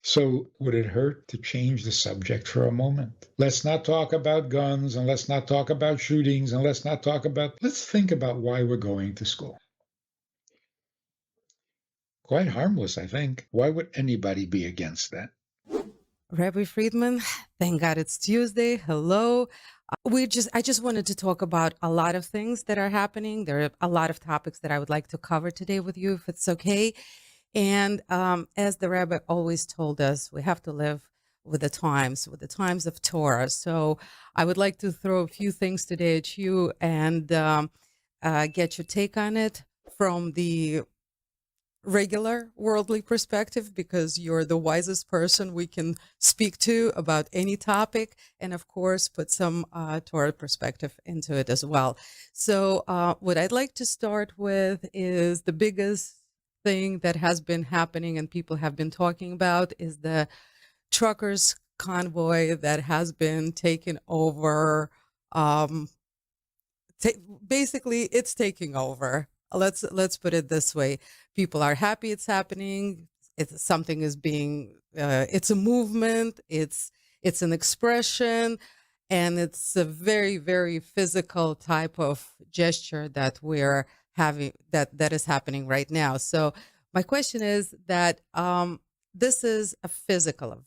So would it hurt to change the subject for a moment? Let's not talk about guns, and let's not talk about shootings, and let's think about why we're going to school. Quite harmless, I think. Why would anybody be against that? Rabbi Friedman, thank God it's Tuesday. Hello. I just wanted to talk about a lot of things that are happening. There are a lot of topics that I would like to cover today with you, if it's okay. And as the rabbi always told us, we have to live with the times of Torah. So I would like to throw a few things today at you and get your take on it from the regular worldly perspective, because you're the wisest person we can speak to about any topic, and of course put some Torah perspective into it as well. So what I'd like to start with is the biggest thing that has been happening and people have been talking about is the truckers convoy that has been taken over. um, Basically it's taking over. Let's put it this way. People are happy it's happening. It's something is being it's a movement, it's an expression, and it's a very, very physical type of gesture that we're having, that is happening right now. So my question is that this is a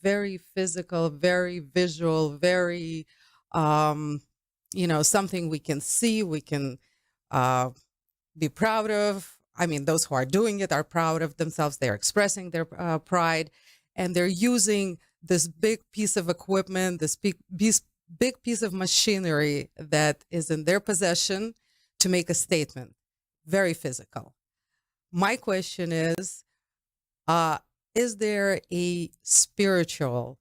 very physical, very visual, very something we can see, we can uh, be proud of. I mean, those who are doing it are proud of themselves. They're expressing their pride, and they're using this big piece of equipment, this big piece of machinery that is in their possession to make a statement. Very physical. My question is there a spiritual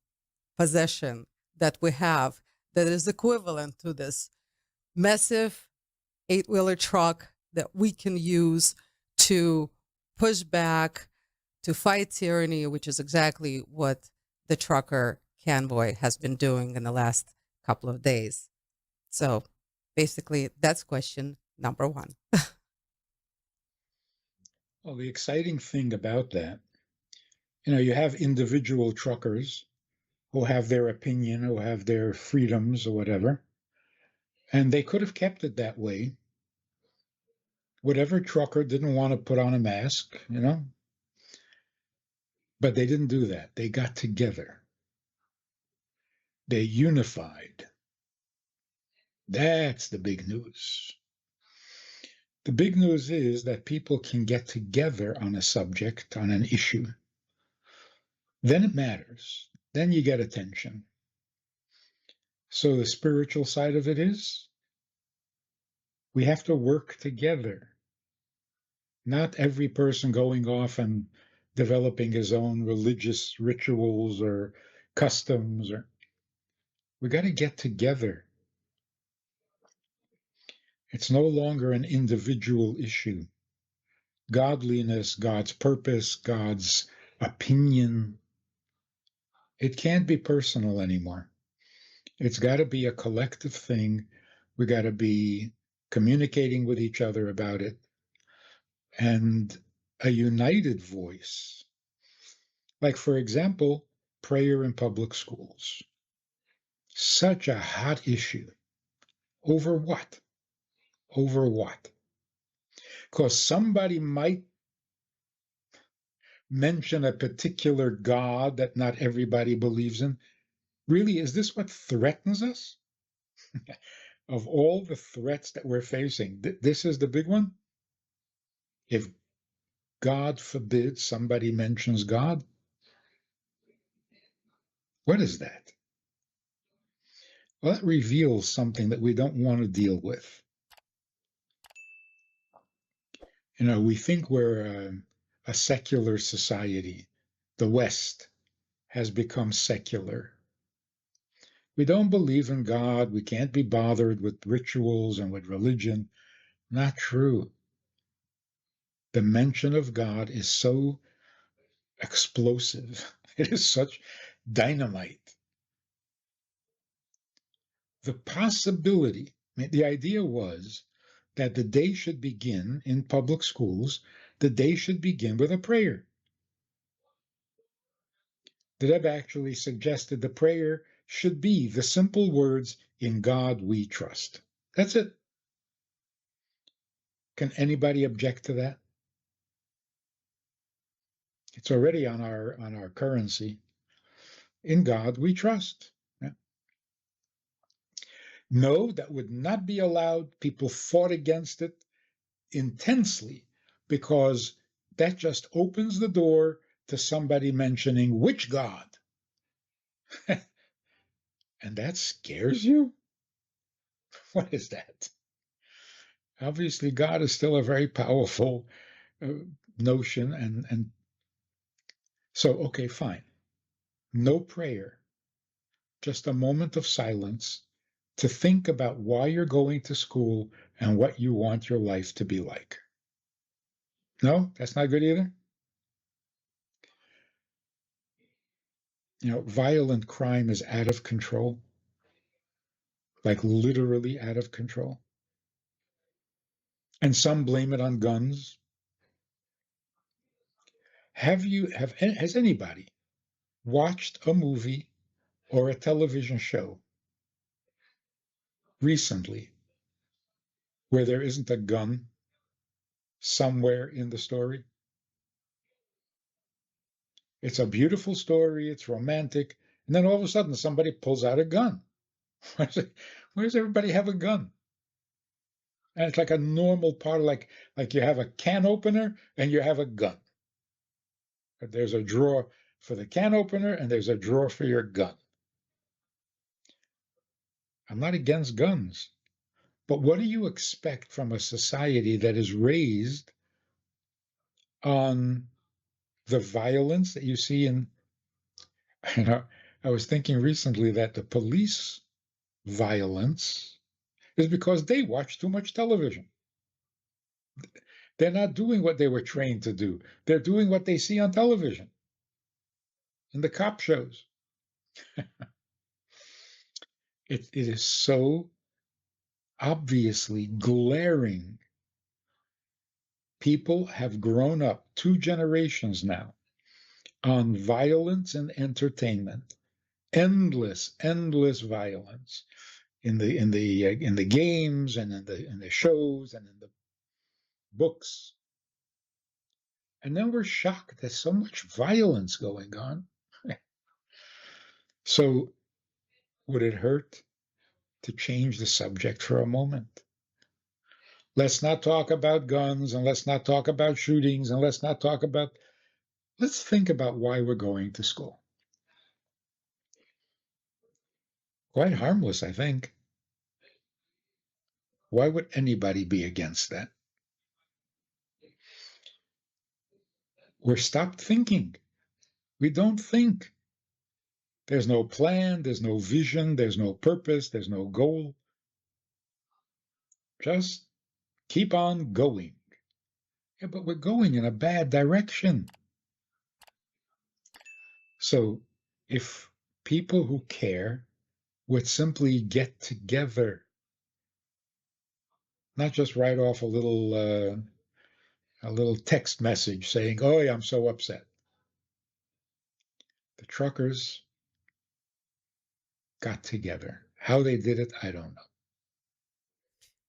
possession that we have that is equivalent to this massive eight-wheeler truck that we can use to push back, to fight tyranny, which is exactly what the trucker convoy has been doing in the last couple of days? So basically, that's question number one. Well, the exciting thing about that, you have individual truckers who have their opinion, who have their freedoms or whatever, and they could have kept it that way. Whatever trucker didn't want to put on a mask, but they didn't do that. They got together. They unified. That's the big news. The big news is that people can get together on a subject, on an issue. Then it matters. Then you get attention. So the spiritual side of it is we have to work together. Not every person going off and developing his own religious rituals or customs. We got to get together. It's no longer an individual issue. Godliness, God's purpose, God's opinion, it can't be personal anymore. It's got to be a collective thing. We got to be communicating with each other about it, and a united voice. Like, for example, prayer in public schools. Such a hot issue. Over what? Over what? Because somebody might mention a particular God that not everybody believes in. Really, is this what threatens us? Of all the threats that we're facing, this is the big one? If God forbid somebody mentions God, what is that? Well, that reveals something that we don't want to deal with. We think we're a secular society. The West has become secular. We don't believe in God. We can't be bothered with rituals and with religion. Not true. The mention of God is so explosive. It is such dynamite. The possibility, the idea was that the day should begin in public schools, the day should begin with a prayer. The Rebbe actually suggested the prayer should be the simple words, "In God we trust." That's it. Can anybody object to that? It's already on our currency. In God we trust. Yeah. No, that would not be allowed. People fought against it intensely because that just opens the door to somebody mentioning which God. And that scares you? What is that? Obviously, God is still a very powerful notion. And so, okay, fine. No prayer, just a moment of silence to think about why you're going to school and what you want your life to be like. No, that's not good either. Violent crime is out of control, like literally out of control. And some blame it on guns. Has anybody watched a movie or a television show recently where there isn't a gun somewhere in the story? It's a beautiful story, it's romantic, and then all of a sudden somebody pulls out a gun. Why does everybody have a gun? And it's like a normal part, like you have a can opener and you have a gun. There's a drawer for the can opener and there's a drawer for your gun. I'm not against guns, but what do you expect from a society that is raised on the violence that you see I was thinking recently that the police violence is because they watch too much television. They're not doing what they were trained to do. They're doing what they see on television in the cop shows. It is so obviously glaring. People have grown up 2 generations now on violence and entertainment. Endless violence in the games and in the shows and in the books. And then we're shocked there's so much violence going on. So would it hurt to change the subject for a moment? Let's not talk about guns and let's not talk about shootings and let's think about why we're going to school. Quite harmless, I think. Why would anybody be against that? We're stopped thinking. We don't think. There's no plan, there's no vision, there's no purpose, there's no goal. Just keep on going. Yeah, but we're going in a bad direction. So if people who care would simply get together, not just write off a little text message saying, "Oh, yeah, I'm so upset." The truckers got together. How they did it, I don't know.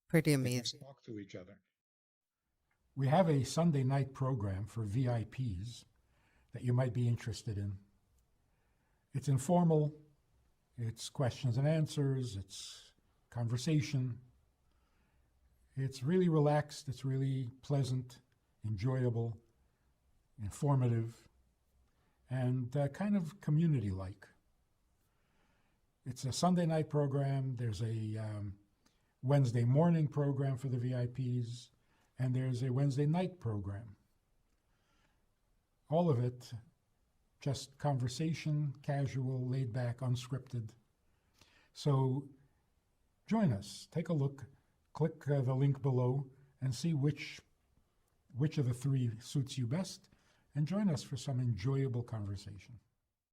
Pretty They just amazing. talk to each other. We have a Sunday night program for VIPs that you might be interested in. It's informal, it's questions and answers, it's conversation. It's really relaxed, it's really pleasant, enjoyable, informative, and kind of community-like. It's a Sunday night program. There's a Wednesday morning program for the VIPs, and there's a Wednesday night program. All of it just conversation, casual, laid back, unscripted. So join us. Take a look. Click the link below and see which of the 3 suits you best, and join us for some enjoyable conversation.